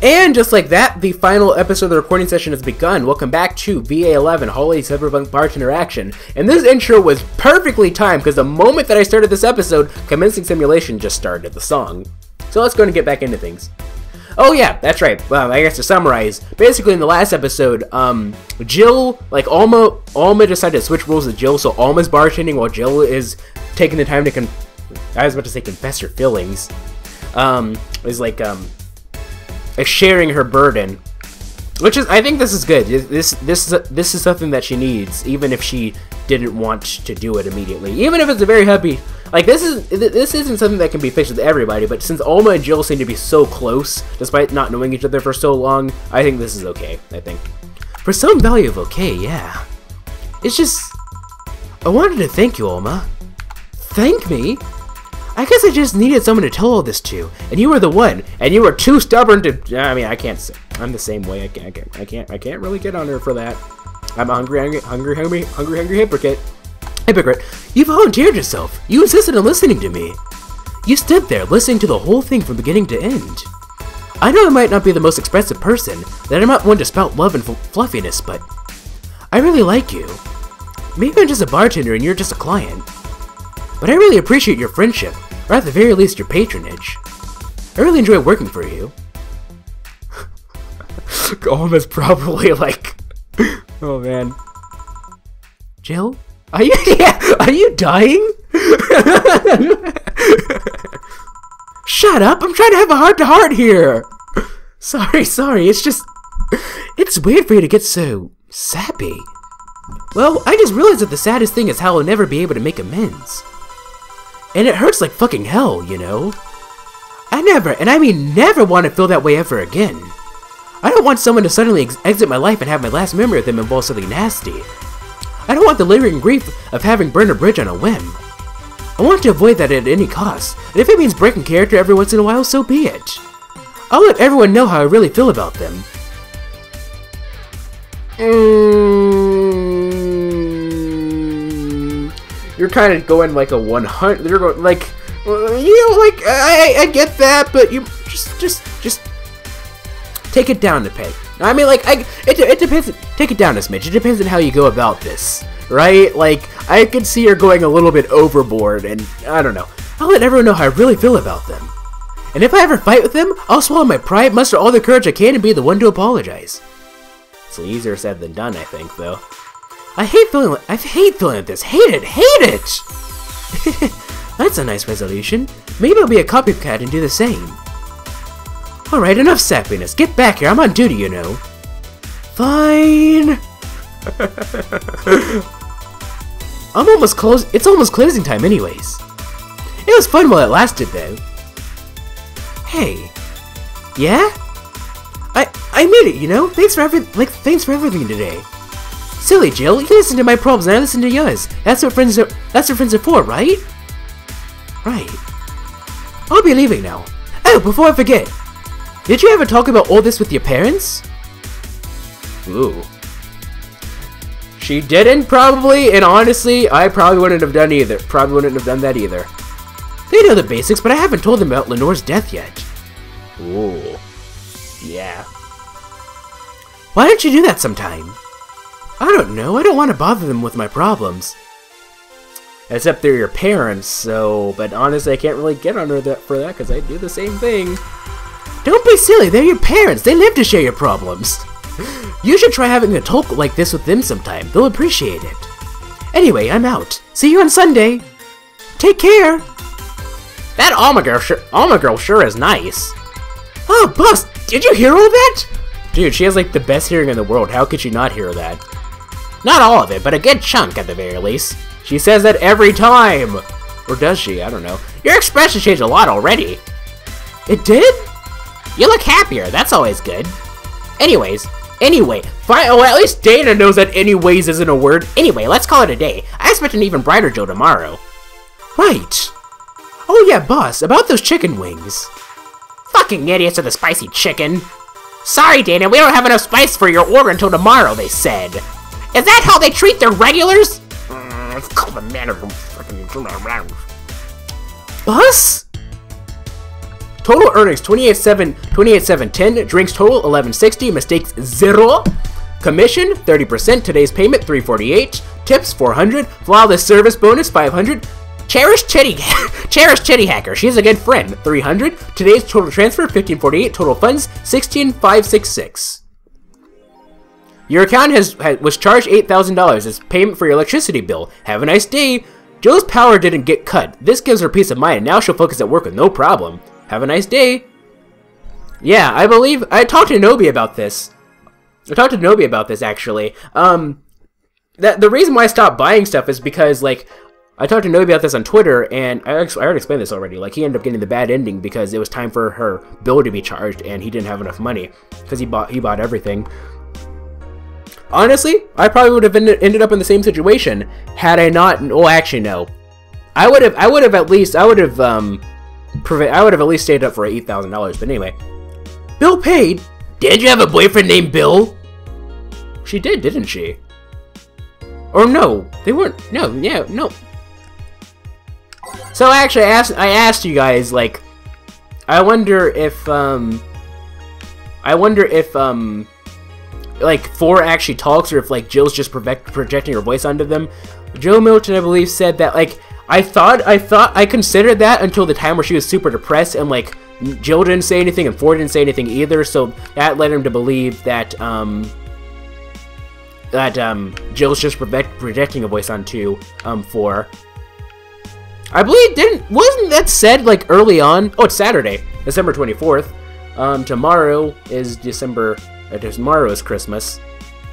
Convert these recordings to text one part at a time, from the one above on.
And just like that, the final episode of the recording session has begun. Welcome back to VA-11, Holiday Cyberpunk Bartender action. And this intro was perfectly timed, because the moment that I started this episode, Commencing Simulation just started the song. So let's go and get back into things. Oh yeah, that's right. Well, I guess to summarize, basically in the last episode, Jill, like Alma decided to switch roles with Jill, so Alma's bartending while Jill is taking the time to I was about to say confess her feelings. Is like, sharing her burden, which is, I think this is good. This is something that she needs, even if she didn't want to do it immediately. Even if it's a very happy, like this isn't something that can be fixed with everybody. But since Alma and Jill seem to be so close, despite not knowing each other for so long, I think this is okay. I think for some value of okay, yeah. It's just, I wanted to thank you, Alma. Thank me? I guess I just needed someone to tell all this to, and you were the one, and you were too stubborn to. I mean, I can't say. I'm the same way. I can't really get on her for that. I'm a hungry hypocrite. You volunteered yourself. You insisted on listening to me. You stood there listening to the whole thing from beginning to end. I know I might not be the most expressive person, that I'm not one to spout love and fluffiness, but I really like you. Maybe I'm just a bartender and you're just a client. But I really appreciate your friendship, or at the very least your patronage. I really enjoy working for you. Alma's probably like, oh man. Jill? Are you dying? Shut up, I'm trying to have a heart-to-heart here. Sorry, it's just, it's weird for you to get so sappy. Well, I just realized that the saddest thing is how I'll never be able to make amends. And it hurts like fucking hell, you know? I never, and I mean never, want to feel that way ever again. I don't want someone to suddenly exit my life and have my last memory of them involve something nasty. I don't want the lingering grief of having burned a bridge on a whim. I want to avoid that at any cost, and if it means breaking character every once in a while, so be it. I'll let everyone know how I really feel about them. You're kind of going like a 100. You're going like, you know, like I get that, but you just take it down to pay. I mean, like it depends. Take it down a smidge. It depends on how you go about this, right? Like I could see you're going a little bit overboard, and I don't know. I'll let everyone know how I really feel about them. And if I ever fight with them, I'll swallow my pride, muster all the courage I can, and be the one to apologize. It's easier said than done, I think, though. I hate feeling like this. Hate it! That's a nice resolution. Maybe I'll be a copycat and do the same. Alright, enough sappiness. Get back here, I'm on duty, you know. Fine. It's almost closing time anyways. It was fun while it lasted, though. Hey. Yeah? I made it, you know? Thanks for everything today. Silly Jill, you listen to my problems and I listen to yours. That's what friends are for, right? Right. I'll be leaving now. Oh, before I forget. Did you ever talk about all this with your parents? Ooh. She didn't, probably, and honestly, I probably wouldn't have done that either. They know the basics, but I haven't told them about Lenore's death yet. Ooh. Yeah. Why don't you do that sometime? I don't know, I don't want to bother them with my problems. Except they're your parents, so... But honestly, I can't really get on her for that, because I do the same thing. Don't be silly, they're your parents, they live to share your problems. You should try having a talk like this with them sometime, they'll appreciate it. Anyway, I'm out. See you on Sunday. Take care. That Alma girl sure is nice. Oh, boss, did you hear all that? Dude, she has like the best hearing in the world, how could she not hear that? Not all of it, but a good chunk at the very least. She says that every time! Or does she? I don't know. Your expression changed a lot already. It did? You look happier, that's always good. Anyway, fine, oh, at least Dana knows that anyways isn't a word. Anyway, let's call it a day. I expect an even brighter Joe tomorrow. Right. Oh yeah, boss, about those chicken wings. Fucking idiots with the spicy chicken. Sorry, Dana, we don't have enough spice for your order until tomorrow, they said. Is that how they treat their regulars? It's called the manner of fucking around. Boss? Total earnings 28,710. Drinks total 1160. Mistakes 0. Commission 30%. Today's payment 348. Tips 400. Flawless service bonus 500. Cherished Chetty Hacker. She's a good friend 300. Today's total transfer 1548. Total funds 16,566. Your account was charged $8,000 as payment for your electricity bill. Have a nice day. Jill's power didn't get cut. This gives her peace of mind, and now she'll focus at work with no problem. Have a nice day. Yeah, I believe I talked to Nobi about this. Actually. The reason why I stopped buying stuff is because, like, I talked to Nobi about this on Twitter, and I already explained this already. Like, he ended up getting the bad ending because it was time for her bill to be charged, and he didn't have enough money because he bought everything. Honestly, I probably would have ended up in the same situation had I not. Well, actually, no. I would have at least stayed up for $8,000. But anyway, Bill paid. Did you have a boyfriend named Bill? She did, didn't she? Or no, they weren't. No, yeah, no. So actually, I asked you guys, like, I wonder if like 4 actually talks, or if like Jill's just projecting her voice onto them. Jill Milton, I believe, said that, like, I considered that until the time where she was super depressed, and like Jill didn't say anything and 4 didn't say anything either, so that led him to believe that Jill's just projecting a voice onto 4. I believe wasn't that said like early on? Oh, it's Saturday, December 24th. Tomorrow is tomorrow is Christmas.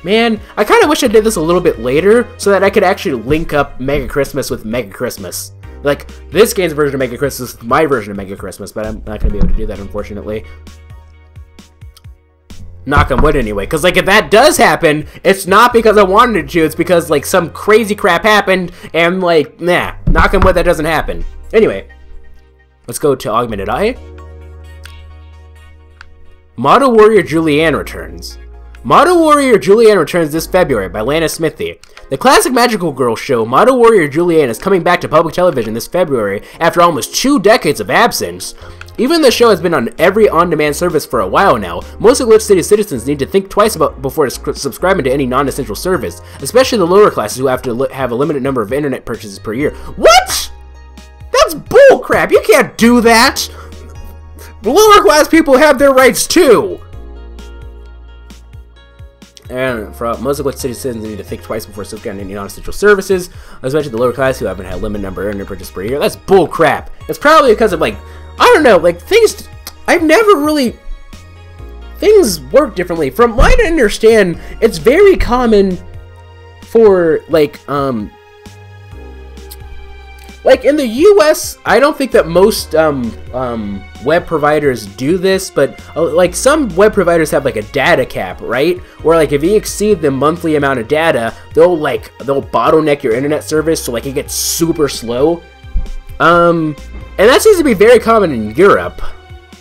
Man, I kind of wish I did this a little bit later so that I could actually link up Mega Christmas with Mega Christmas. Like, this game's version of Mega Christmas with my version of Mega Christmas, but I'm not going to be able to do that, unfortunately. Knock on wood, anyway. Because, like, if that does happen, it's not because I wanted it to, it's because, like, some crazy crap happened, and, like, nah. Knock on wood, that doesn't happen. Anyway, let's go to Augmented Eye. Model Warrior Julianne returns. Model Warrior Julianne returns this February by Lana Smithy. The classic magical girl show Model Warrior Julianne is coming back to public television this February after almost 2 decades of absence. Even though the show has been on every on-demand service for a while now, most of Glitch City citizens need to think twice before subscribing to any non-essential service, especially the lower classes who have to have a limited number of internet purchases per year. What? That's bullcrap! You can't do that! Lower class people have their rights too! And for most of Glitch City citizens need to think twice before subscribing to any non-essential services, especially the lower class who haven't had a limited number of internet purchases per year. That's bull crap. It's probably because of, like, I don't know, like, things, I've never really, things work differently. From what I understand, it's very common for, like in the US, I don't think that most web providers do this, but like some web providers have like a data cap, right? Where like if you exceed the monthly amount of data, they'll bottleneck your internet service, so like it gets super slow. And that seems to be very common in Europe,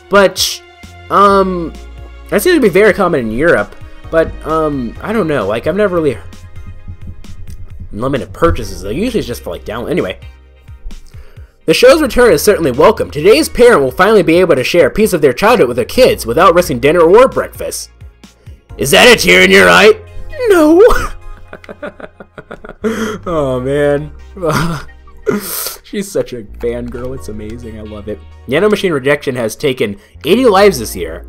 but I don't know. Like I've never really limited purchases. Though usually it's just for like download. Anyway. The show's return is certainly welcome. Today's parent will finally be able to share a piece of their childhood with their kids without risking dinner or breakfast. Is that a tear in your eye? No! Oh, man. She's such a fangirl. It's amazing. I love it. Nanomachine Rejection has taken 80 lives this year.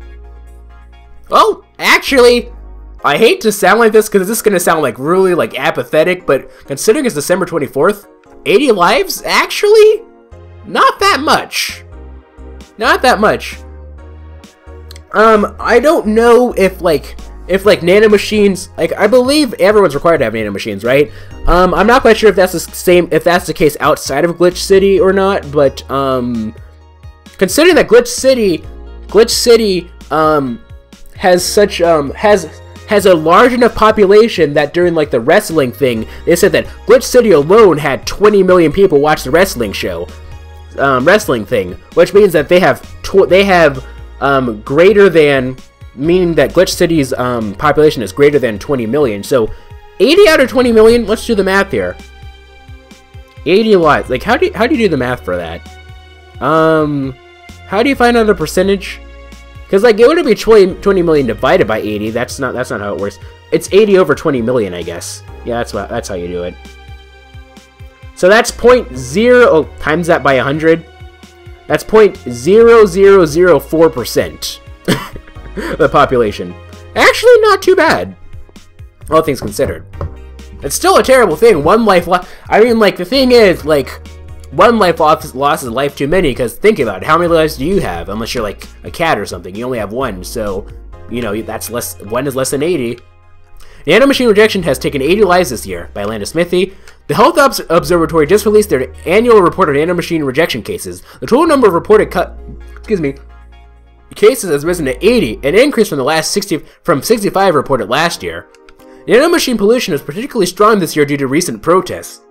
Well, actually, I hate to sound like this because this is going to sound like really like apathetic, but considering it's December 24th, 80 lives? Actually? Not that much. Not that much. I don't know if nanomachines, like, I believe everyone's required to have nanomachines, right? I'm not quite sure if that's the case outside of Glitch City or not, but, considering that Glitch City, has a large enough population that during, like, the wrestling thing, they said that Glitch City alone had 20 million people watch the wrestling show. Wrestling thing, which means that they have greater than, meaning that Glitch City's population is greater than 20 million. So 80 out of 20 million. Let's do the math here. 80 lives. Like how do you do the math for that? How do you find out a percentage? Because like it wouldn't be 20 million divided by 80. That's not how it works. It's 80 over 20 million, I guess. Yeah, that's how you do it. So that's 0.0 oh, times that by 100. That's 0.0004% of the population. Actually, not too bad, all things considered. It's still a terrible thing. One life lost. I mean, like, the thing is, like, one life lost is a life too many, because think about it. How many lives do you have? Unless you're, like, a cat or something. You only have one, so, you know, that's less. One is less than 80. The nanomachine rejection has taken 80 lives this year by Landis Smithy. The Health Observatory just released their annual report on nanomachine rejection cases. The total number of reported cases has risen to 80, an increase from the 65 reported last year. Nanomachine pollution is particularly strong this year due to recent protests.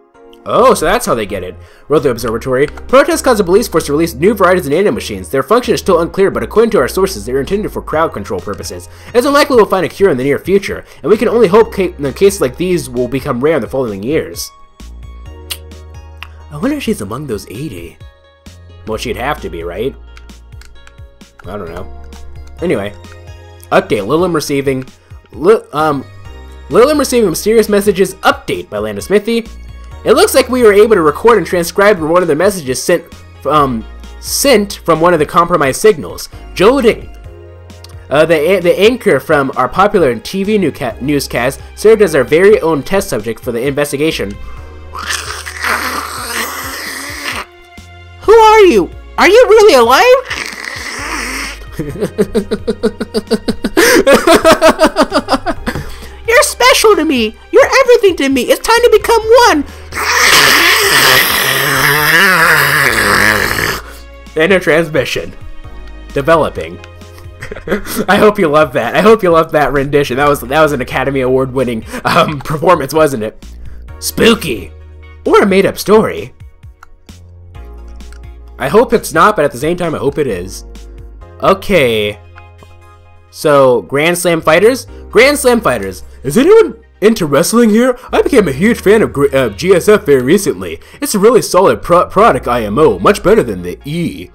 Oh, so that's how they get it, wrote the observatory. Protests caused the police force to release new varieties of nanomachines. Their function is still unclear, but according to our sources, they are intended for crowd control purposes. It's unlikely we'll find a cure in the near future, and we can only hope cases like these will become rare in the following years. I wonder if she's among those 80. Well, she'd have to be, right? I don't know. Anyway, update. Lilim receiving mysterious messages. Update by Landis Smithy. It looks like we were able to record and transcribe one of the messages sent from one of the compromised signals. Joding, the anchor from our popular TV newscast, served as our very own test subject for the investigation. Who are you? Are you really alive? You're special to me. You're everything to me. It's time to become one. End of transmission. Developing. I hope you love that. I hope you love that rendition. That was an Academy Award winning performance, wasn't it? Spooky. Or a made up story. I hope it's not, but at the same time I hope it is. Okay. So, Grand Slam Fighters? Grand Slam Fighters. Is anyone into wrestling here? I became a huge fan of GSF very recently. It's a really solid product IMO, much better than the E.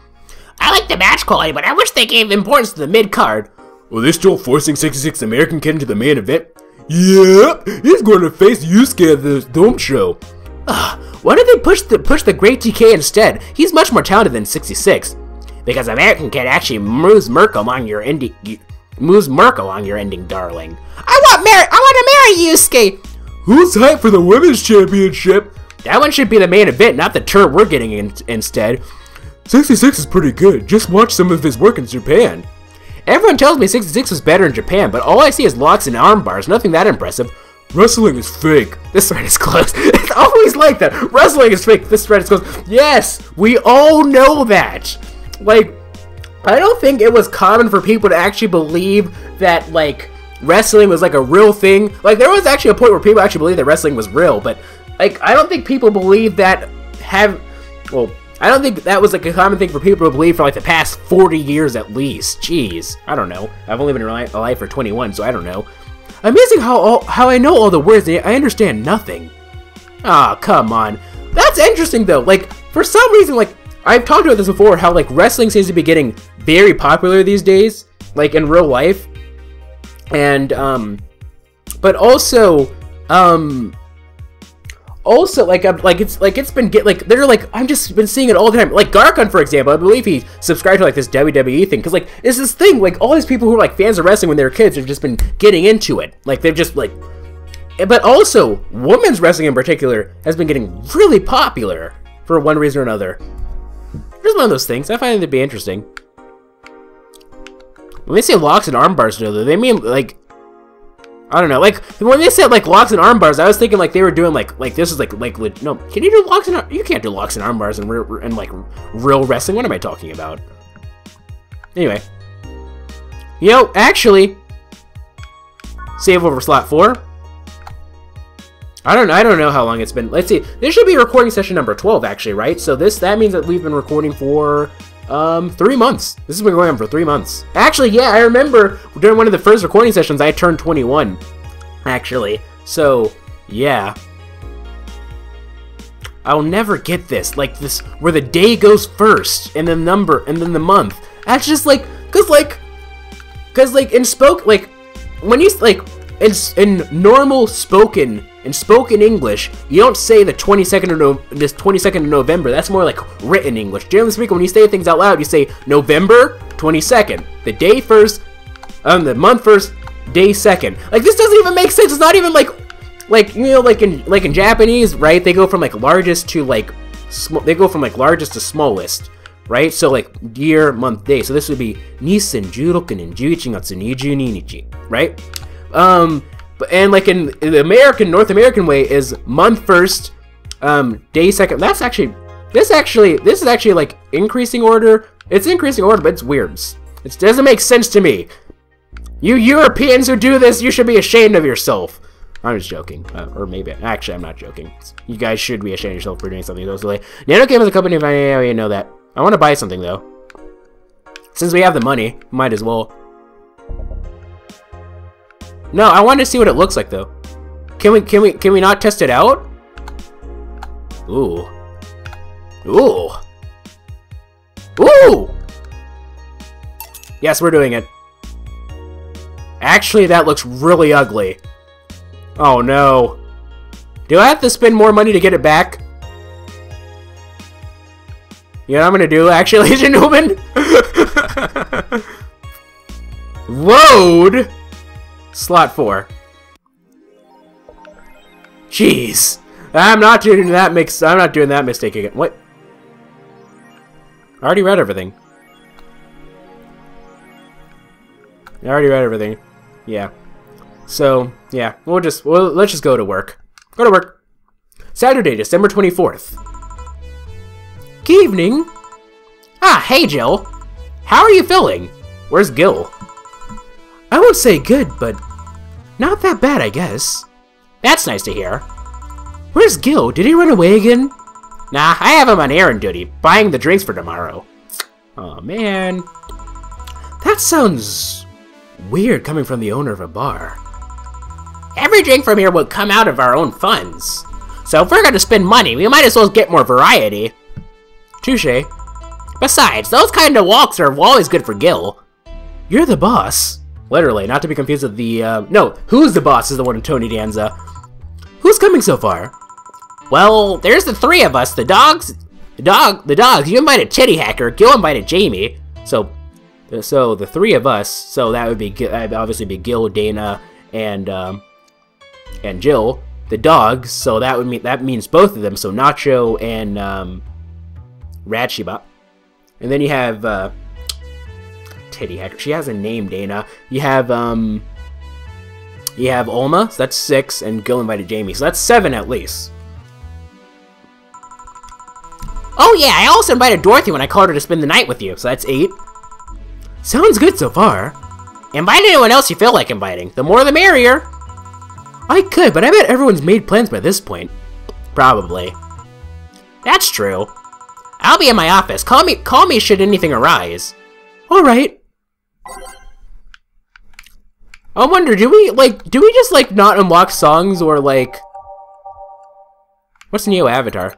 I like the match quality, but I wish they gave importance to the mid-card. Well, they're still forcing 66 American Kid into the main event? Yeah, he's going to face Yusuke at the Dome Show. Why don't they push the Great TK instead? He's much more talented than 66. Because American Kid actually moves Merc along your ending, darling. I want to marry Yusuke! Who's hyped for the Women's Championship? That one should be the main event, not the turn we're getting instead. 66 is pretty good. Just watch some of his work in Japan. Everyone tells me 66 was better in Japan, but all I see is locks and arm bars, nothing that impressive. Wrestling is fake. This thread is closed. It's always like that. Wrestling is fake. This thread is closed. Yes, we all know that. Like, I don't think it was common for people to actually believe that, like, wrestling was, like, a real thing. Like, there was actually a point where people actually believed that wrestling was real, but, like, I don't think people believe that I don't think that was, like, a common thing for people to believe for, like, the past 40 years at least. Jeez, I don't know. I've only been alive for 21, so I don't know. Amazing how I know all the words and I understand nothing. Ah, come on. That's interesting, though. Like, for some reason, like, I've talked about this before, how, like, wrestling seems to be getting very popular these days, like, in real life. And, but also, I've just been seeing it all the time. Like, Garkon, for example, I believe he subscribed to, like, this WWE thing, because, like, it's this thing, like, all these people who are, like, fans of wrestling when they were kids have just been getting into it. Like, they've just, like, but also, women's wrestling in particular has been getting really popular for one reason or another. Just one of those things. I find it to be interesting. When they say locks and arm bars, though, they mean, like, I don't know, like, when they said, like, locks and arm bars, I was thinking, like, they were doing, like this is, no, can you do locks and you can't do locks and arm bars in like, real wrestling. What am I talking about? Anyway. Yo, actually, save over slot 4. I don't know how long it's been. Let's see. This should be recording session number 12, actually, right? So that means that we've been recording for 3 months. This has been going on for 3 months. Actually, yeah, I remember during one of the first recording sessions, I turned 21, actually. So, yeah. I'll never get this. Like this, where the day goes first, and the number, and then the month. That's just like, cause like in when you like in normal spoken English, you don't say the 22nd of November. That's more like written English. Generally speaking, when you say things out loud, you say November 22nd, the day first, the month first, day second. Like this doesn't even make sense. It's not even like you know, like in Japanese, right? They go from like largest to like largest to smallest, right? So like year, month, day. So this would be2016年11月22日, right? And like in the North American way is month first, day second. This is actually like increasing order. It's increasing order, but it's weird. It doesn't make sense to me. You Europeans who do this, you should be ashamed of yourself. I'm just joking. Or maybe, actually, I'm not joking. You guys should be ashamed of yourself for doing something so silly. NanoGame is a company, if I know that. I want to buy something, though. Since we have the money, might as well. No, I wanted to see what it looks like, though. Can we not test it out? Ooh. Ooh. Ooh! Yes, we're doing it. Actually, that looks really ugly. Oh no. Do I have to spend more money to get it back? You know what I'm gonna do, actually, ladies and gentlemen? Load! Slot 4. Jeez. I'm not doing that mistake again. What? I already read everything. Yeah. So, yeah, let's just go to work. Go to work. Saturday, December 24th. Good evening. Ah, hey, Jill. How are you feeling? Where's Gil? I won't say good, but not that bad, I guess. That's nice to hear. Where's Gil? Did he run away again? Nah, I have him on errand duty, buying the drinks for tomorrow. Oh man. That sounds weird coming from the owner of a bar. Every drink from here would come out of our own funds. So if we're going to spend money, we might as well get more variety. Touché. Besides, those kind of walks are always good for Gil. You're the boss. Literally, not to be confused with the, no, who's the boss is the one in Tony Danza. Who's coming so far? Well, there's the three of us, the dogs, you invited Titty Hacker, Gil invited Jamie, so the three of us, so that would be, obviously be Gil, Dana, and Jill, the dogs, so that means both of them, so Nacho and, Radshiba. And then you have, Titty Hacker, she has a name, Dana. You have Olma, so that's 6, and Gil invited Jamie, so that's 7 at least. Oh yeah, I also invited Dorothy when I called her to spend the night with you, so that's 8. Sounds good so far. Invite anyone else you feel like inviting. The more the merrier. I could, but I bet everyone's made plans by this point. Probably. That's true. I'll be in my office. Call me should anything arise. Alright. I wonder, do we just, like, not unlock songs, or, like... What's Neo Avatar?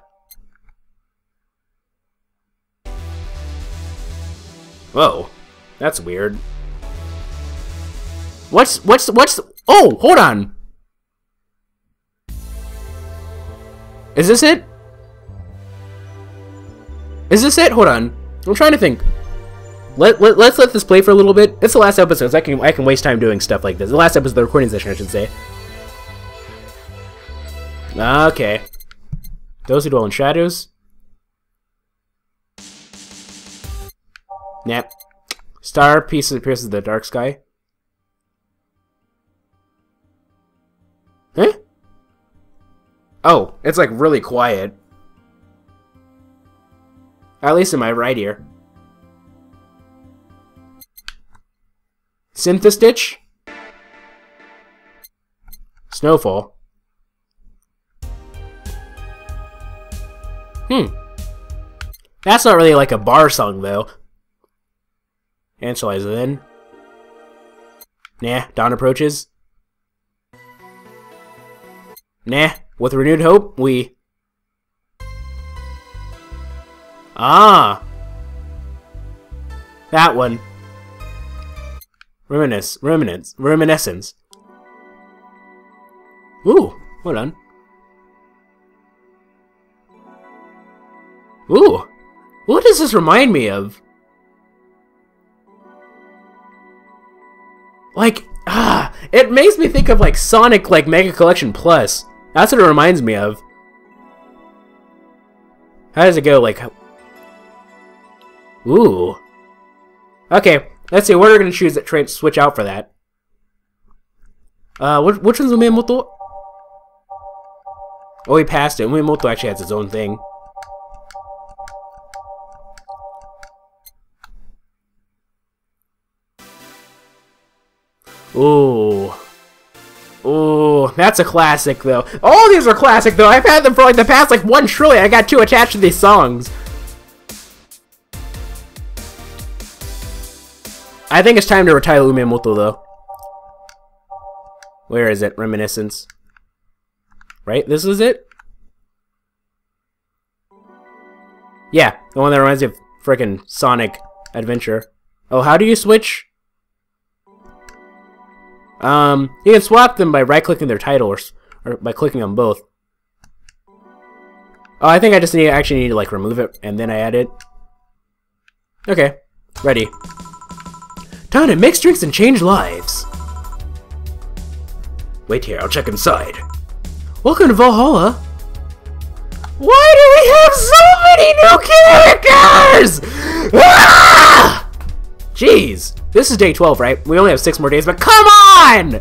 Whoa. That's weird. What's... Oh, hold on! Is this it? Is this it? Hold on. I'm trying to think. Let's let this play for a little bit. It's the last episode, so I can waste time doing stuff like this. The last episode of the recording session, I should say. Okay. Those who dwell in shadows. Nah. Star pierces the dark sky. Huh? Oh, it's like really quiet. At least in my right ear. Synthestitch? Snowfall. That's not really like a bar song, though. Anselize then. Nah, dawn approaches. Nah, with renewed hope, we... Ah! That one. Reminiscence. Ooh, hold on. Ooh, what does this remind me of? Like, it makes me think of like Sonic, like Mega Collection Plus. That's what it reminds me of. How does it go? Like, ooh. Okay, let's see. What are we gonna choose that switch out for that? Which one's Umemoto? Oh, he passed it. Umemoto actually has its own thing. Ooh. Ooh, that's a classic, though. All these are classic, though. I've had them for, like, the past, like, 1 trillion. I got 2 attached to these songs. I think it's time to retire Umemoto, though. Where is it? Reminiscence. Right? This is it? Yeah, the one that reminds me of frickin' Sonic Adventure. Oh, how do you switch? You can swap them by right-clicking their title or by clicking on both. Oh, I think I just actually need to like remove it and then I add it. Okay, ready. Time to mix drinks and change lives. Wait here, I'll check inside. Welcome to Vallhalla. Why do we have so many new characters? Ah! Jeez. This is day 12, right? We only have 6 more days, but come on!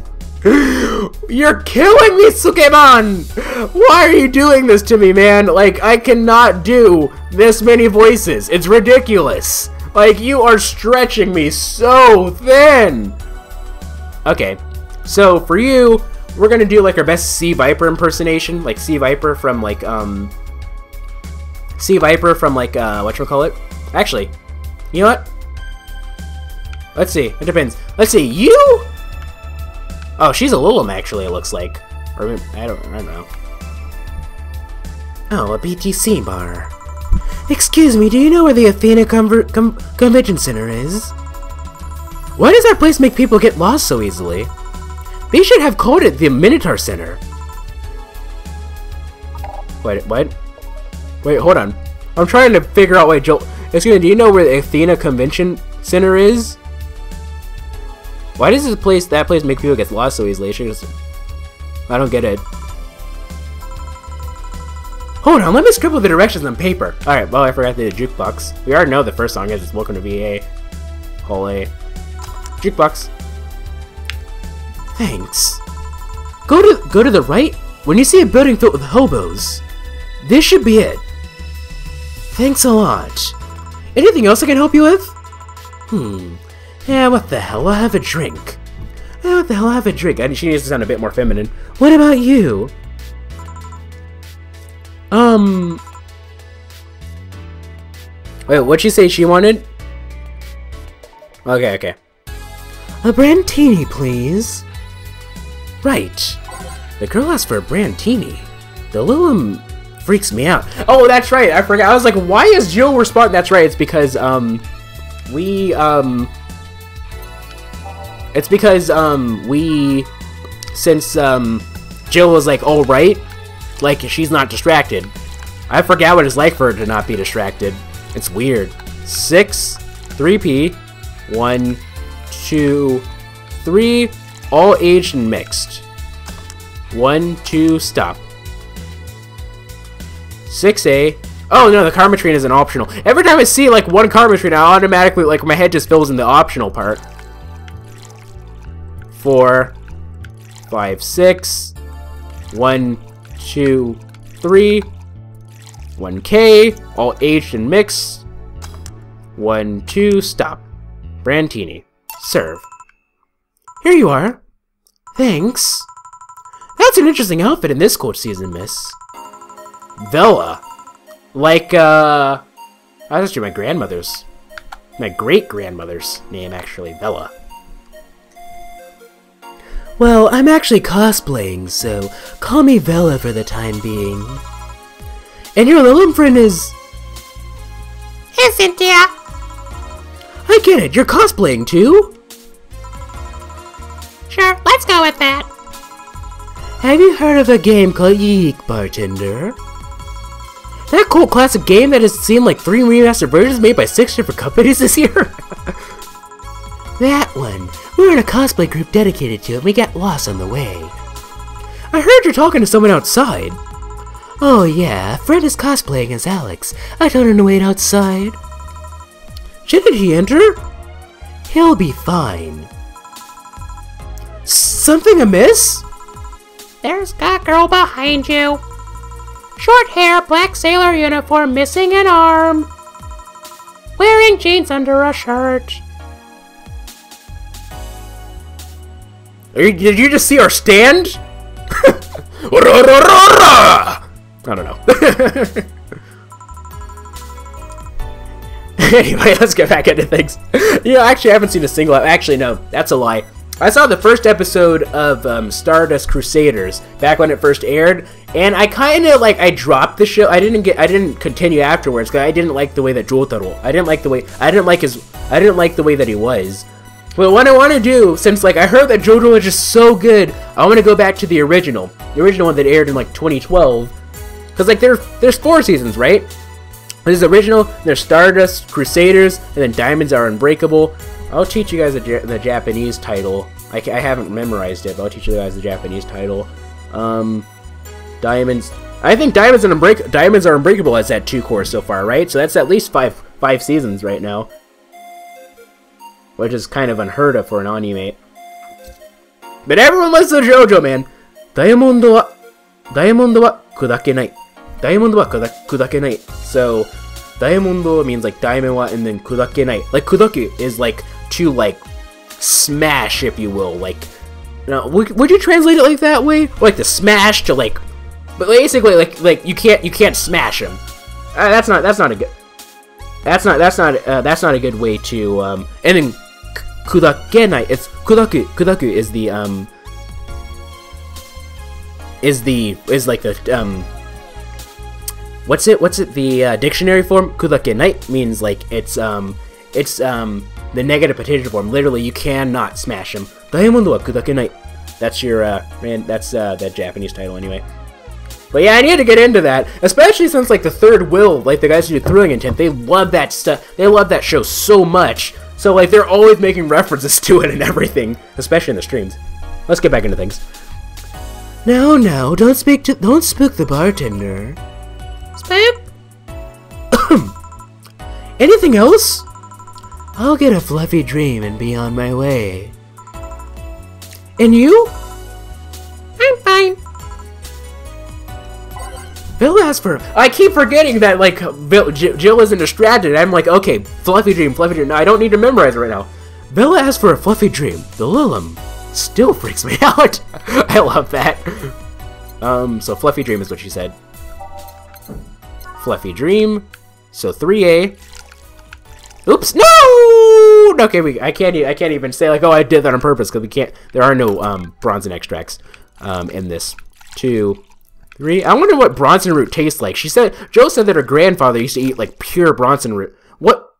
You're killing me, Sukeban! Why are you doing this to me, man? Like, I cannot do this many voices. It's ridiculous. Like, you are stretching me so thin. Okay, so for you, we're gonna do, like, our best Sea Viper impersonation. Like, Sea Viper from, like, whatchamacallit? Actually, you know what? Let's see. It depends. Let's see. You? Oh, she's a Lulum, actually, it looks like. Or, I don't know. Oh, a BTC bar. Excuse me, do you know where the Athena Convention Center is? Why does that place make people get lost so easily? They should have called it the Minotaur Center. Wait, what? Wait, hold on. I'm trying to figure out, wait, Joel. Excuse me, do you know where the Athena Convention Center is? Why does that place make people get lost so easily? I don't get it. Hold on, let me scribble the directions on paper. Alright, well, I forgot the jukebox. We already know the first song is it's Welcome to VA. Hall A. Jukebox. Thanks. Go to the right when you see a building filled with hobos. This should be it. Thanks a lot. Anything else I can help you with? Yeah, what the hell? I'll have a drink. What the hell? I'll have a drink. She needs to sound a bit more feminine. What about you? Wait, what'd she say she wanted? Okay. A brandtini, please. Right. The girl asked for a brandtini. The Lulum freaks me out. Oh, that's right. I forgot. I was like, why is Jill responding? That's right. It's because, since Jill was like, all right, like she's not distracted. I forgot what it's like for her to not be distracted. It's weird. 6, 3P, 1, 2, 3, all aged and mixed. 1, 2, stop. 6A. Oh no, the karma train isn't optional. Every time I see like one karma train, I automatically, like, my head just fills in the optional part. 4, 5, 6, 1, 2, 3, 1K, all aged and mixed. 1, 2, stop. Brandtini. Serve. Here you are. Thanks. That's an interesting outfit in this cold season, miss. Vella. Like, that's actually my grandmother's. My great-grandmother's name, actually. Vella. Well, I'm actually cosplaying, so call me Vella for the time being. And your Lulum friend is... Essentia. I get it, you're cosplaying too? Sure, let's go with that. Have you heard of a game called Ysbryd Bartender? That cool classic game that has seen like 3 remastered versions made by 6 different companies this year? That one. We were in a cosplay group dedicated to it and we got lost on the way. I heard you're talking to someone outside. Oh yeah, a friend is cosplaying as Alex. I told him to wait outside. Shouldn't he enter? He'll be fine. Something amiss? There's that girl behind you. Short hair, black sailor uniform, missing an arm. Wearing jeans under a shirt. Did you just see our stand? I don't know. Anyway, let's get back into things. Actually, I haven't seen a single... Actually, no, that's a lie. I saw the first episode of Stardust Crusaders back when it first aired, and I kind of I dropped the show. I didn't continue afterwards because I didn't like the way that Jotaro. I didn't like the way that he was. But what I want to do, since I heard that Jotaro is just so good, I want to go back to the original one that aired in 2012, because there's 4 seasons, right? There's original, there's Stardust Crusaders, and then Diamonds Are Unbreakable. I'll teach you guys the Japanese title. I haven't memorized it, but I'll teach you guys the Japanese title. Diamonds. I think Diamonds Are Unbreakable has had 2 cores so far, right? So that's at least five seasons right now, which is kind of unheard of for an anime. But everyone listens to JoJo, man. Diamond wa kudakenai. Diamond wa kudakenai. So Diamond means diamond wa, and then kudakenai. Kudaku is to smash, if you will. Would you translate it that way? To smash to but basically you can't smash him. That's not a good way to and then kudakenai. It's kudaku is the what's it the dictionary form. Kudakenai means it's the negative potential form. Literally, you cannot smash him. Diamond wa kudakenai. That's your that's that Japanese title anyway. But yeah, I need to get into that, especially since the Third Will, the guys who do Thrilling Intent, they love that stuff. They love that show so much. So they're always making references to it and everything, especially in the streams. Let's get back into things. No, don't spook the bartender. Spook? Anything else? I'll get a fluffy dream and be on my way. And you? I'm fine. Vella asked for... I keep forgetting that, Jill isn't distracted. I'm okay, fluffy dream. No, I don't need to memorize it right now. Vella asked for a fluffy dream. The Lilum still freaks me out. I love that. So fluffy dream is what she said. Fluffy dream. So 3A. Oops, no! Okay, I can't even say oh, I did that on purpose, because we can't. There are no bronzen extracts in this. 2, 3. I wonder what bronzen root tastes like. Joe said that her grandfather used to eat pure bronzen root. What?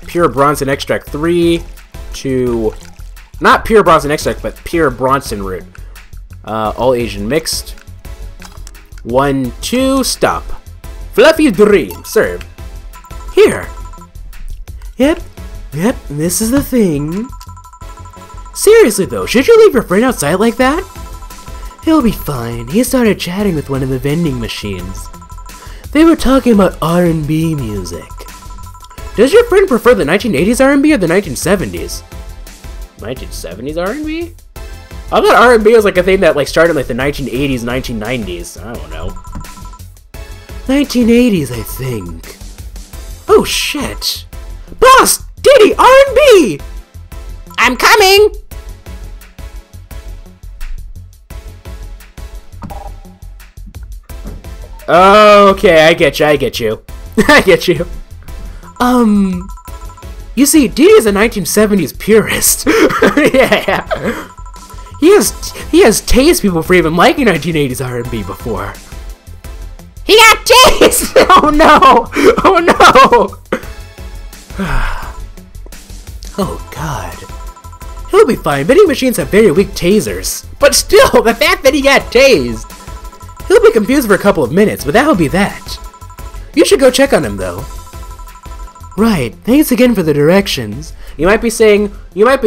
Pure bronzen extract. 3, 2. Not pure bronzen extract, but pure bronzen root. All Asian mixed. 1, 2. Stop. Fluffy dream. Serve. Here. Yep, this is the thing. Seriously though, should you leave your friend outside like that? He'll be fine. He started chatting with one of the vending machines. They were talking about R&B music. Does your friend prefer the 1980s R&B or the 1970s? 1970s R&B? I thought R&B was a thing that started in the 1980s, 1990s. I don't know. 1980s, I think. Oh shit! Boss! Diddy! R&B! I'm coming! Okay, I get you. I get you. You see, Diddy is a 1970s purist. Yeah. He has tased people for even liking 1980s R&B before. He got tased! Oh no! Oh no! Oh god. He'll be fine. Vending machines have very weak tasers. But still, the fact that he got tased. He'll be confused for a couple of minutes, but that'll be that. You should go check on him though. Right, thanks again for the directions. You might be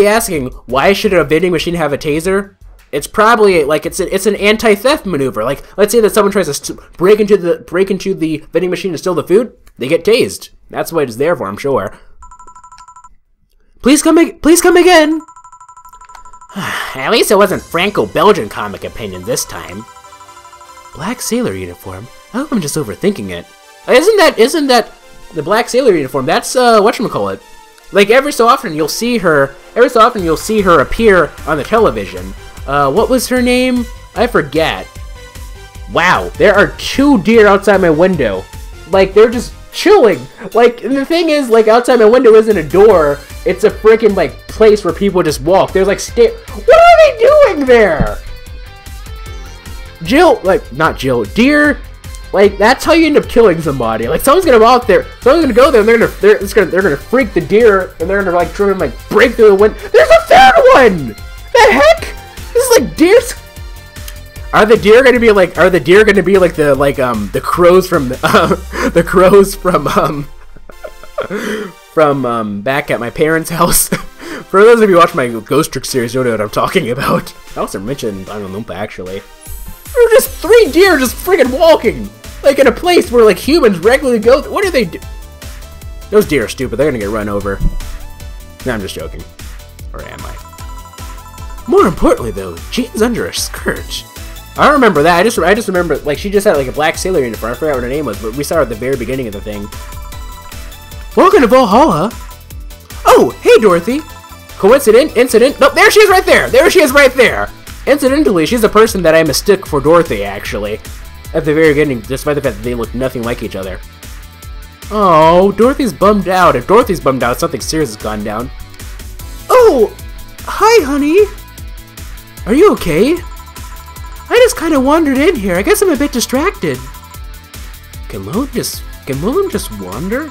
asking, why should a vending machine have a taser? It's probably like it's an anti-theft maneuver. Like, let's say that someone tries to break into the vending machine to steal the food, they get tased. That's what it's there for, I'm sure. Please come again. At least it wasn't Franco-Belgian comic opinion this time. Black sailor uniform. I hope I'm just overthinking it. Isn't that the black sailor uniform? That's whatchamacallit. Like every so often you'll see her appear on the television. What was her name? I forget. Wow, there are 2 deer outside my window. Like, they're just chilling. Like, and the thing is, like, outside my window isn't a door. It's a freaking, like, place where people just walk. There's, like, what are they doing there? Deer. Like, that's how you end up killing somebody. Like, someone's gonna go out there, someone's gonna go there, and they're gonna freak the deer, and they're gonna, like, try and, like, break through the window. There's a 3rd one! The heck? This is like deers. Are the deer gonna be like the crows from from back at my parents' house? For those of you who watch my Ghost Trick series, you'll know what I'm talking about. I also mentioned Lumpa actually. There were just 3 deer just freaking walking, like in a place where like humans regularly go. What do they do? Those deer are stupid. They're gonna get run over. No, I'm just joking. Or am I? More importantly, though, jeans under a skirt. I don't remember that. I just remember, like, she just had, like, a black sailor uniform. I forgot what her name was, but we saw her at the very beginning of the thing. Welcome to Vallhalla. Oh, hey, Dorothy. Incident. Nope, there she is right there. There she is right there. Incidentally, she's the person that I mistook for Dorothy, actually. At the very beginning, despite the fact that they look nothing like each other. Oh, Dorothy's bummed out. If Dorothy's bummed out, something serious has gone down. Oh, hi, honey. Are you okay? I just kind of wandered in here. I guess I'm a bit distracted. Can Willem just wander?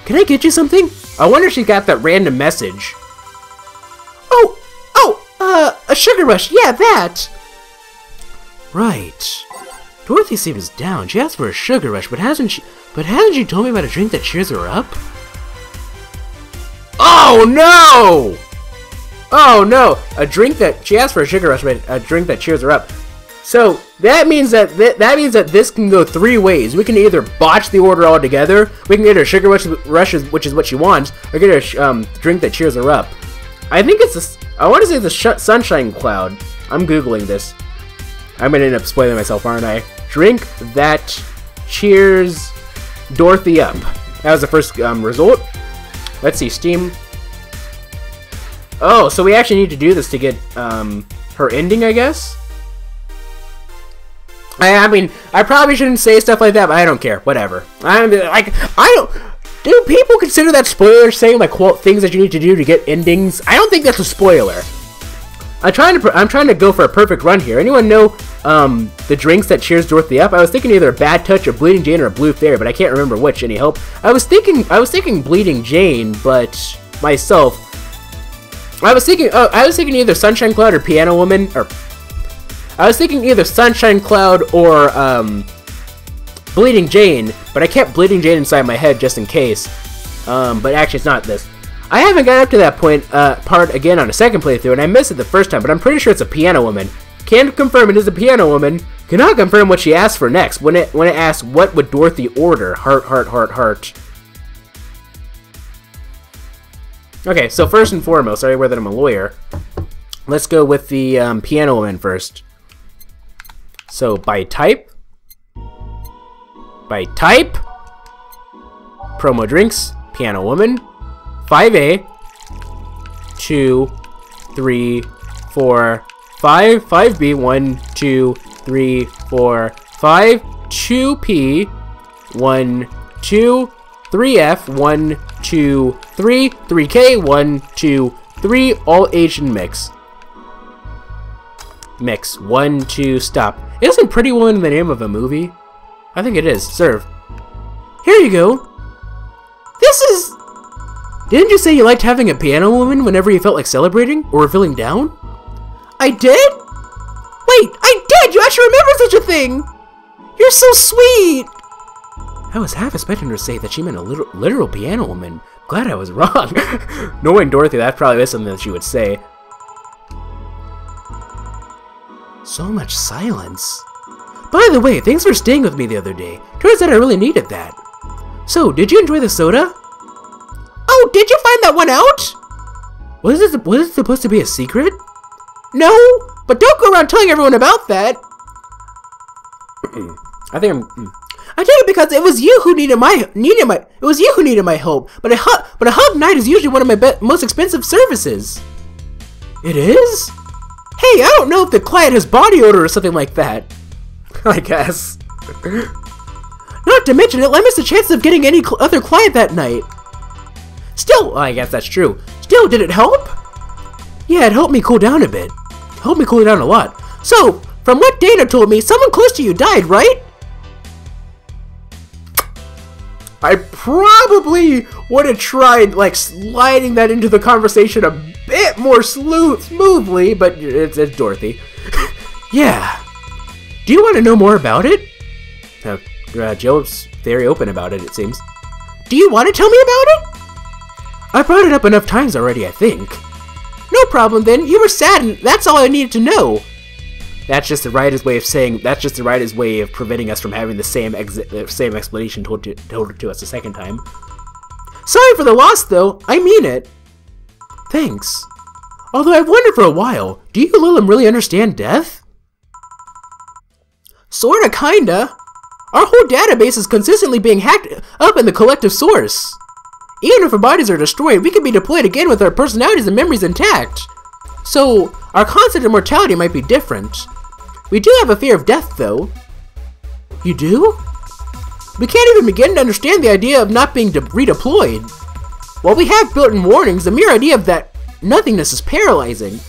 Can I get you something? I wonder if she got that random message. A sugar rush. Yeah, that. Right. Dorothy seems down. She asked for a sugar rush, but hasn't she told me about a drink that cheers her up? Oh no! Oh no! She asked for a sugar rush, but a drink that cheers her up. So that means that this can go 3 ways. We can either botch the order altogether. We can get her sugar rush, which is what she wants, or get her drink that cheers her up. I think it's this. I want to say the sunshine cloud. I'm googling this. I'm gonna end up spoiling myself, aren't I? Drink that cheers Dorothy up. That was the first result. Let's see, Steam. Oh, so we actually need to do this to get her ending, I guess. I mean, I probably shouldn't say stuff like that, but I don't care. Whatever. Do people consider that spoiler saying like things that you need to do to get endings? I don't think that's a spoiler. I'm trying to go for a perfect run here. Anyone know the drinks that cheers Dorothy up? I was thinking either a Bad Touch, a Bleeding Jane, or a Blue Fairy, but I can't remember which. Any help? I was thinking Bleeding Jane, but myself. I was thinking either Sunshine Cloud or Piano Woman, or I was thinking either Sunshine Cloud or Bleeding Jane, but I kept Bleeding Jane inside my head just in case. But actually, it's not this. I haven't got up to that part again on a second playthrough, and I missed it the first time, but I'm pretty sure it's a Piano Woman. Can't confirm it is a Piano Woman. Cannot confirm what she asked for next. When it asks, what would Dorothy order? Heart, heart, heart, heart. Okay, so first and foremost, sorry that I'm a lawyer. Let's go with the Piano Woman first. So, by type, promo drinks, Piano Woman, 5A, 2, 3, 4, 5, 5B, 1, 2, 3, 4, 5, 2P, 1, 2, 3F, 1, 2, 3, 3K, 1, 2, 3, all Asian mix. Mix, 1, 2, stop. Isn't Pretty Woman the name of a movie? I think it is. Serve. Here you go. This is... Didn't you say you liked having a piano woman whenever you felt like celebrating or were feeling down? I did? Wait, I did! You actually remember such a thing! You're so sweet! I was half expecting her to say that she meant a literal piano woman. Glad I was wrong. Knowing Dorothy, that probably is something that she would say. So much silence. By the way, thanks for staying with me the other day. Turns out I really needed that. So, did you enjoy the soda? Oh, did you find that one out? Was it supposed to be a secret? No, but don't go around telling everyone about that. I think it because it was you who needed my help. But a hug night is usually one of my most expensive services. It is? Hey, I don't know if the client has body odor or something like that. I guess. Not to mention, it limits the chances of getting any other client that night. Still, I guess that's true. Still, did it help? Yeah, it helped me cool down a bit. Helped me cool down a lot. So, from what Dana told me, someone close to you died, right? I probably would have tried, like, sliding that into the conversation a bit more smoothly, but it's Dorothy. Yeah. Do you want to know more about it? Joe's very open about it, it seems. Do you want to tell me about it? I brought it up enough times already, I think. No problem then, you were sad and that's all I needed to know. That's just the writer's way of saying, that's just the writer's way of preventing us from having the same explanation told to us a second time. Sorry for the loss though, I mean it. Thanks. Although I've wondered for a while, do you Lilim really understand death? Sorta, kinda. Our whole database is consistently being hacked up in the collective source. Even if our bodies are destroyed, we can be deployed again with our personalities and memories intact. So, our concept of mortality might be different. We do have a fear of death, though. You do? We can't even begin to understand the idea of not being redeployed. While we have built-in warnings, the mere idea of that nothingness is paralyzing.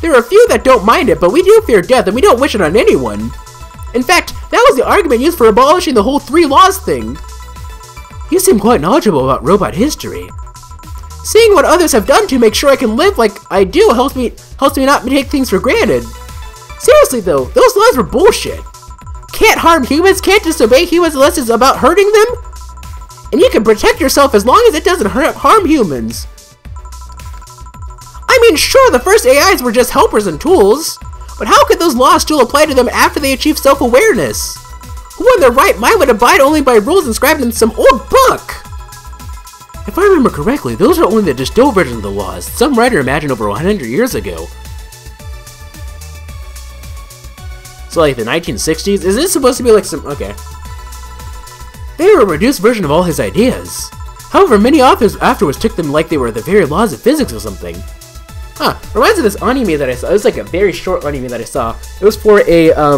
There are a few that don't mind it, but we do fear death and we don't wish it on anyone. In fact, that was the argument used for abolishing the whole 3 laws thing. You seem quite knowledgeable about robot history. Seeing what others have done to make sure I can live like I do helps me not take things for granted. Seriously though, those laws were bullshit. Can't harm humans, can't disobey humans unless it's about hurting them? And you can protect yourself as long as it doesn't harm humans. I mean, sure, the first AIs were just helpers and tools, but how could those laws still apply to them after they achieve self-awareness? Who in their right mind would abide only by rules inscribed in some old book? If I remember correctly, those are only the distilled versions of the laws some writer imagined over 100 years ago. So like the 1960s? Is this supposed to be like some... okay. They were a reduced version of all his ideas. However, many authors afterwards took them like they were the very laws of physics or something. Huh, reminds me of this anime that I saw. It was like a very short anime that I saw. It was for a, I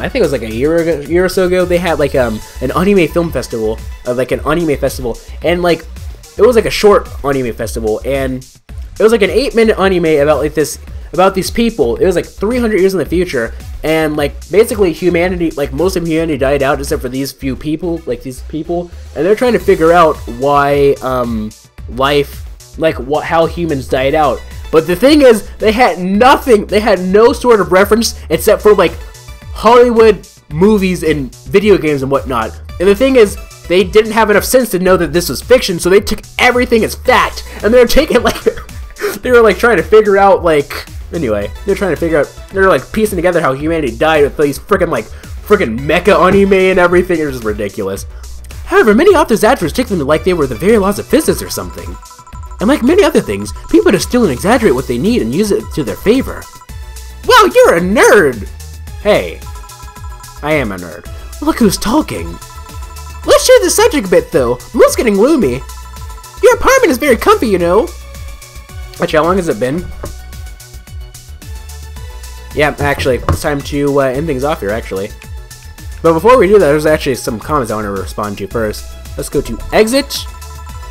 think it was like a year or so ago. They had like, an anime film festival, and like, it was like a short anime festival, and it was like an 8-minute anime about like about these people. It was like 300 years in the future, and like basically humanity, like most of humanity died out except for these few people, and they're trying to figure out why, how humans died out. But the thing is, they had nothing, they had no sort of reference except for like Hollywood movies and video games and whatnot. And the thing is, they didn't have enough sense to know that this was fiction, so they took everything as fact. And they were taking like, they were like trying to figure out like, anyway, they're trying to figure out, they're like piecing together how humanity died with these freaking mecha anime and everything. It was just ridiculous. However, many authors afterwards took them like they were the very laws of physics or something. And like many other things, people distill and exaggerate what they need and use it to their favor. Well, you're a nerd! Hey, I am a nerd. Look who's talking. Let's change the subject a bit though. Mood's getting gloomy. Your apartment is very comfy, you know. Actually, how long has it been? Yeah, actually, it's time to end things off here, actually. But before we do that, there's actually some comments I want to respond to first. Let's go to exit.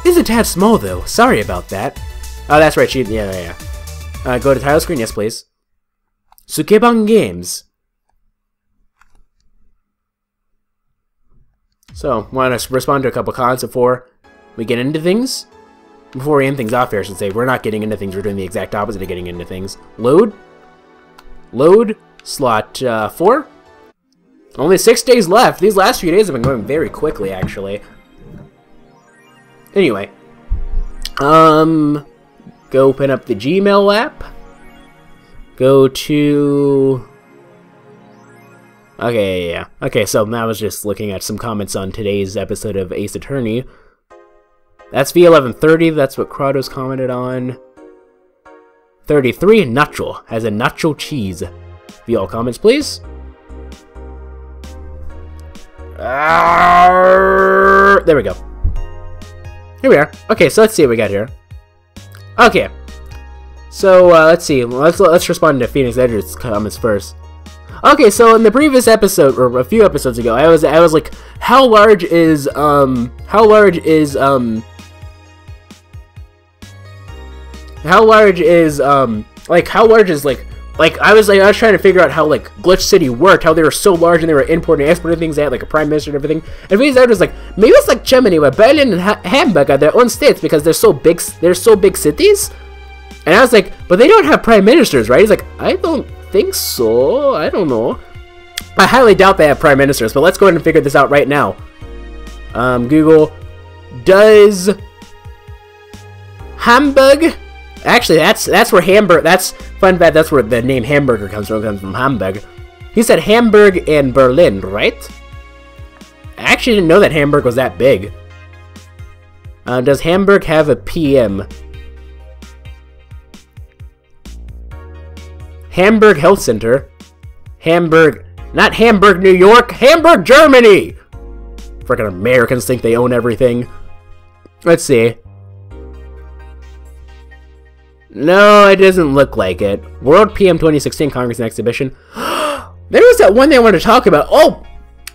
Is a tad small though. Sorry about that. Oh, that's right. Yeah. Go to title screen. Yes, please. Sukeban Games. So, want to respond to a couple comments before we get into things? Before we end things off here, I should say. We're not getting into things. We're doing the exact opposite of getting into things. Load. Load. Slot 4. Only 6 days left. These last few days have been going very quickly, actually. Anyway. Go open up the Gmail app. Go to... Okay, yeah. Okay, so I was just looking at some comments on today's episode of Ace Attorney. That's VA-11 that's what Kratos commented on. 33, nacho. Has a nacho cheese. View all comments, please. There we go. Here we are. Okay, so let's see what we got here. Okay. So, let's see. Let's respond to Phoenix Edge's comments first. Okay, so in the previous episode, or a few episodes ago, I was like, how large is like, I was trying to figure out how, like, Glitch City worked, how they were so large and they were importing and exporting things, they had, like, a prime minister and everything, and Phoenix Edge was like, maybe it's like Germany, where Berlin and Hamburg are their own states because they're so big cities? And I was like, but they don't have prime ministers, right? He's like, I don't think so. I don't know. I highly doubt they have prime ministers, but let's go ahead and figure this out right now. Google, does Hamburg... Actually, that's where Hamburg... That's, fun fact, that's where the name hamburger comes from Hamburg. He said Hamburg and Berlin, right? I actually didn't know that Hamburg was that big. Does Hamburg have a PM? Hamburg Health Center. Hamburg, not Hamburg, New York. Hamburg, Germany! Frickin' Americans think they own everything. Let's see. No, it doesn't look like it. World PM 2016 Congress and Exhibition. There was that one thing I wanted to talk about. Oh!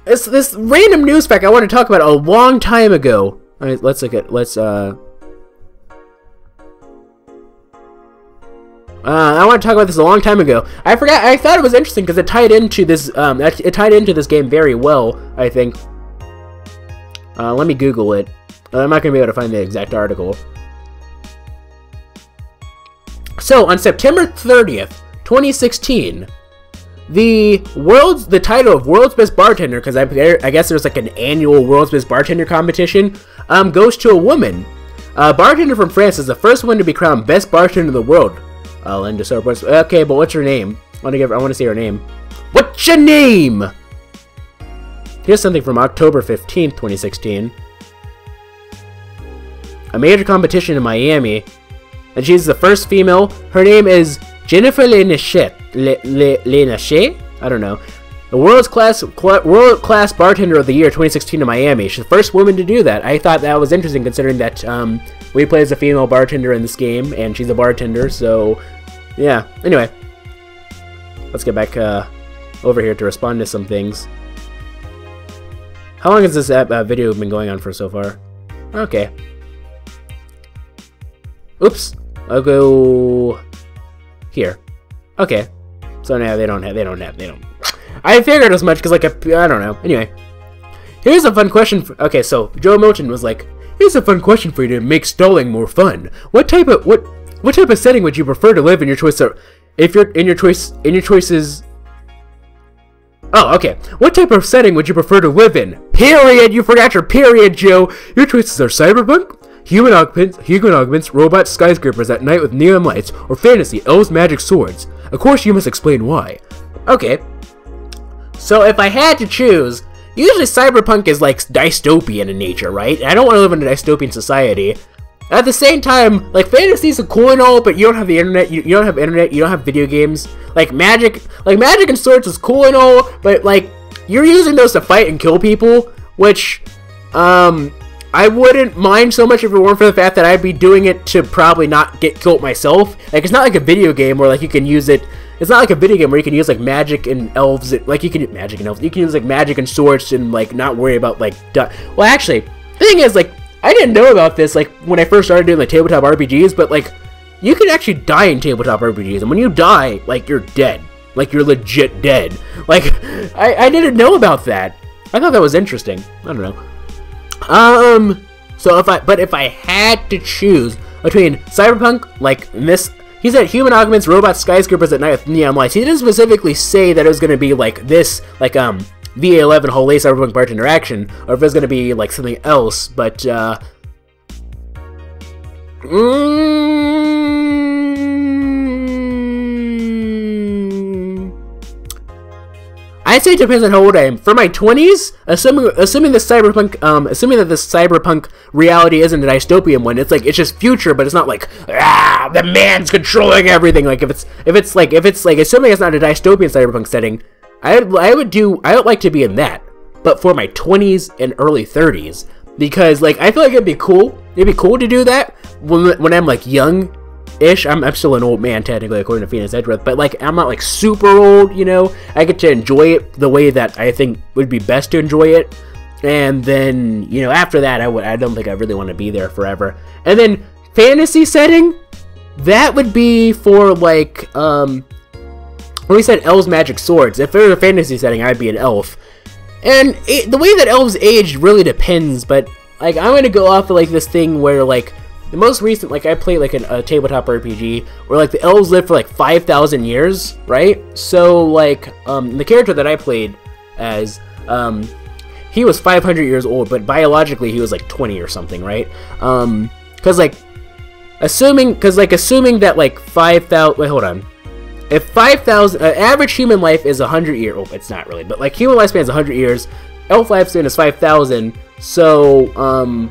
It's this random news fact I wanted to talk about a long time ago. Alright, let's look at, I want to talk about this a long time ago. I thought it was interesting because it tied into this, game very well, I think. Let me Google it. I'm not going to be able to find the exact article. So, on September 30th, 2016, the title of World's Best Bartender, because I guess there's like an annual World's Best Bartender competition, goes to a woman. A bartender from France is the first one to be crowned Best Bartender in the world. Linda Sarpos. Okay, but what's her name? I want to see her name. What's your name? Here's something from October 15th, 2016. A major competition in Miami. And she's the first female. Her name is Jennifer Lenachet. I don't know. The World Class Bartender of the Year 2016 in Miami. She's the first woman to do that. I thought that was interesting considering that we play as a female bartender in this game, and she's a bartender, so yeah. Anyway, let's get back over here to respond to some things. How long has this video been going on for so far? Okay. Oops. I'll go here. Okay. So now they don't. I figured as much because, like, I don't know. Anyway, here's a fun question. Okay, so Joe Milton was like, "Here's a fun question for you to make stalling more fun. What type of setting would you prefer to live in your choice? If you're in your choices." Oh, okay. What type of setting would you prefer to live in? Period. You forgot your period, Joe. Your choices are cyberpunk, human augments, robots, skyscrapers at night with neon lights, or fantasy, elves, magic, swords. Of course, you must explain why. Okay. So if I had to choose, usually cyberpunk is like dystopian in nature, right? I don't want to live in a dystopian society. At the same time, like, fantasies are cool and all, but you don't have the internet, you don't have internet, you don't have video games. Like magic and swords is cool and all, but like, you're using those to fight and kill people, which, I wouldn't mind so much if it weren't for the fact that I'd be doing it to probably not get killed myself. Like, it's not like a video game where, like, you can use it. It's not like a video game where you can use, like, magic and elves. Like, you can use magic and elves. You can use, like, magic and swords and, like, not worry about, like, well, actually, the thing is, like, I didn't know about this, like, when I first started doing, like, tabletop RPGs, but, like, you can actually die in tabletop RPGs. And when you die, like, you're dead. Like, you're legit dead. Like, I didn't know about that. I thought that was interesting. I don't know. So if I had to choose between Cyberpunk, like this, he said human augments, robots, skyscrapers at night with neon lights. He didn't specifically say that it was going to be like this, like, VA-11 whole Cyberpunk Bartender action, or if it was going to be like something else, but, I'd say it depends on how old I am. For my 20s, assuming that this cyberpunk reality isn't a dystopian one, it's like it's just future, but it's not like the man's controlling everything. Like if it's like assuming it's not a dystopian cyberpunk setting, I would like to be in that. But for my 20s and early 30s, because like I feel like it'd be cool to do that when I'm like young. I'm still an old man, technically, according to Phoenix Edgeworth, but, like, I'm not, like, super old, you know? I get to enjoy it the way that I think would be best to enjoy it, and then, you know, after that, I don't think I really want to be there forever. And then, fantasy setting, that would be for, like, when we said elves, magic, swords. If it were a fantasy setting, I'd be an elf. And the way that elves age really depends, but, like, I'm gonna go off of, like, this thing where, like, the most recent, like, I played, like, a tabletop RPG where, like, the elves lived for, like, 5,000 years, right? So, like, the character that I played as, he was 500 years old, but biologically he was, like, 20 or something, right? Because, like, assuming that, like, 5,000, wait, hold on. If 5,000, average human life is 100 years, oh, it's not really, but, like, human lifespan is 100 years, elf lifespan is 5,000, so,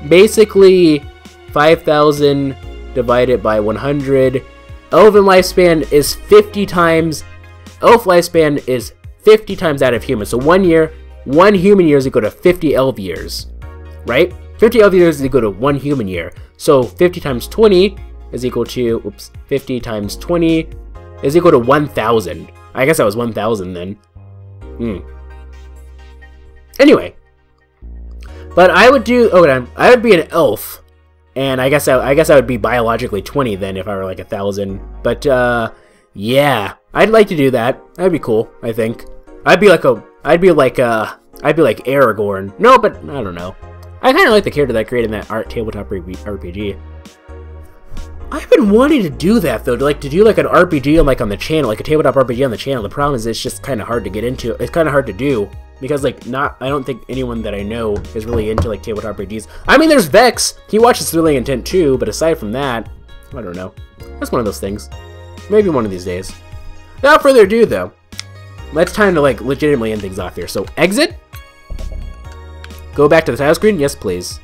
basically 5,000 divided by 100. Elven lifespan is 50 times. Elf lifespan is 50 times that of human. So 1 human year is equal to 50 elf years, right? 50 elf years is equal to 1 human year. So 50 times 20 is equal to, 50 times 20 is equal to 1,000. I guess that was 1,000 then. Anyway, but I would be an elf. And I guess I would be biologically 20 then if I were like 1,000. But yeah, I'd like to do that. That'd be cool. I think I'd be like Aragorn. No, but I don't know. I kind of like the character that created that tabletop RPG. I've been wanting to do that though, to do like an RPG on the channel, like a tabletop RPG on the channel. The problem is it's just kind of hard to get into. It's kind of hard to do. Because, like, I don't think anyone that I know is really into, like, tabletop RPGs. I mean, there's Vex. He watches Thrilling Intent too, but aside from that, I don't know. That's one of those things. Maybe one of these days. Without further ado, though, it's time to, like, legitimately end things off here. So, exit. Go back to the title screen. Yes, please.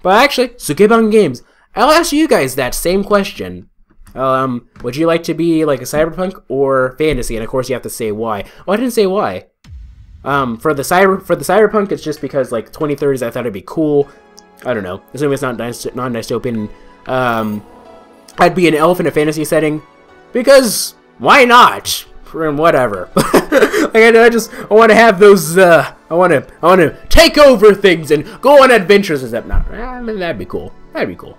But actually, Sukeban Games, I'll ask you guys that same question. Would you like to be like a cyberpunk or fantasy? And of course you have to say why. Oh, I didn't say why. For the cyberpunk, it's just because like 2030s I thought it'd be cool. I don't know. Assuming it's not non-dystopian. I'd be an elf in a fantasy setting because why not? Whatever. Like I want to have those. I want to take over things and go on adventures. Except not. I mean, that'd be cool. That'd be cool.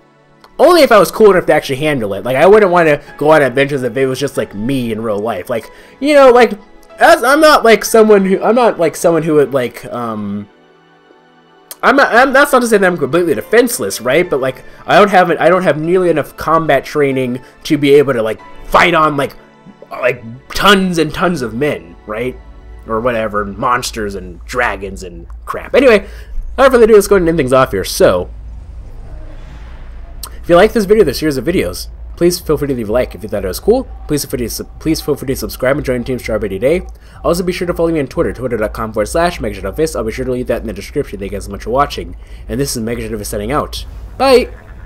Only if I was cool enough to actually handle it. Like, I wouldn't want to go on adventures if it was just, like, me in real life. Like, you know, like, I'm not someone who would, like, that's not to say that I'm completely defenseless, right? But, like, I don't have nearly enough combat training to be able to, like, fight on, like tons and tons of men, right? Or whatever, monsters and dragons and crap. Anyway, without further ado, let's go ahead and end things off here. So, if you like this video, this series of videos, please feel free to leave a like. If you thought it was cool, please feel free to subscribe and join Team Strawberry today. Also, be sure to follow me on Twitter, twitter.com/MegaShadowFist. I'll be sure to leave that in the description. Thank you guys so much for watching. And this is MegaShadowFist signing out. Bye!